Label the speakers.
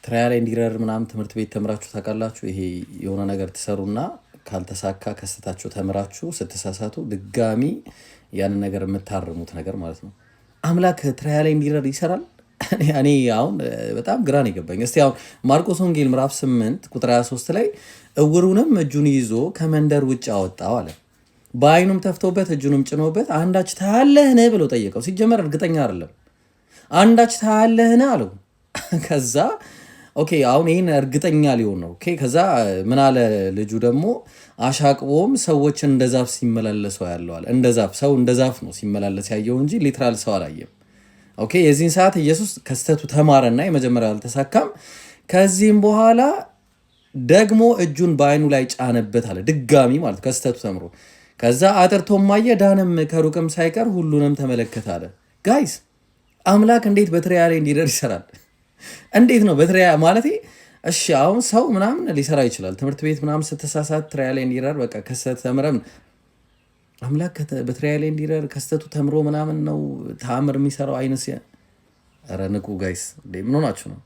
Speaker 1: ትራያል ኤንድ ኤረር ምናምን ትምህርት ቤት ተምራችሁ ታውቃላችሁ? ይሄ የሆነ ነገር ትሰሩና ካልተሳካ ከስተታችሁ ተምራችሁ ስትሳሳቱ ድጋሚ ያንን ነገር የምታርሙት ነገር ማለት ነው። አምላክ ትራያል ኤንድ ኤረር ይሰራል። እኔ አሁን በጣም ግራ ነው የገባኝ። እስቲ አሁን ማርቆስ ወንጌል ምዕራፍ 8 ቁጥር 23 ላይ እውሩንም እጁን ይዞ ከመንደር ውጭ አወጣው አለ። በአይኑም ተፍቶበት እጁንም ጭኖበት አንዳች ታያለህን ብሎ ጠየቀው። ሲጀመር እርግጠኛ አይደለም። አንዳች ታያለህን አለው። ከዛ ኦኬ አሁን ይህን እርግጠኛ ሊሆን ነው። ኦኬ ከዛ ምን አለ ልጁ ደግሞ አሻቅቦም ሰዎችን እንደ ዛፍ ሲመላለሰው ያለዋል። እንደ ዛፍ ሰው እንደ ዛፍ ነው ሲመላለስ ያየው እንጂ ሊትራል ሰው አላየም። ኦኬ የዚህን ሰዓት ኢየሱስ ከስተቱ ተማረና የመጀመሪያው አልተሳካም። ከዚህም በኋላ ደግሞ እጁን በአይኑ ላይ ጫነበት አለ። ድጋሚ ማለት ከስተቱ ተምሮ ከዛ አጥርቶም ማየ ዳነም፣ ከሩቅም ሳይቀር ሁሉንም ተመለከተ አለ። ጋይስ አምላክ እንዴት በትራያል ኤንድ ኤረር ይሰራል? እንዴት ነው በትራያል ማለት? እሺ አሁን ሰው ምናምን ሊሰራ ይችላል። ትምህርት ቤት ምናምን ስትሳሳት ትራያል ኤንድ ኤረር በቃ ከስተት ተምረም አምላክ በትራያል ኤንድ ኤረር ከስተቱ ተምሮ ምናምን ነው ተአምር የሚሰራው አይነት። ኧረ ንቁ ጋይስ፣ ምን ሆናችሁ ነው?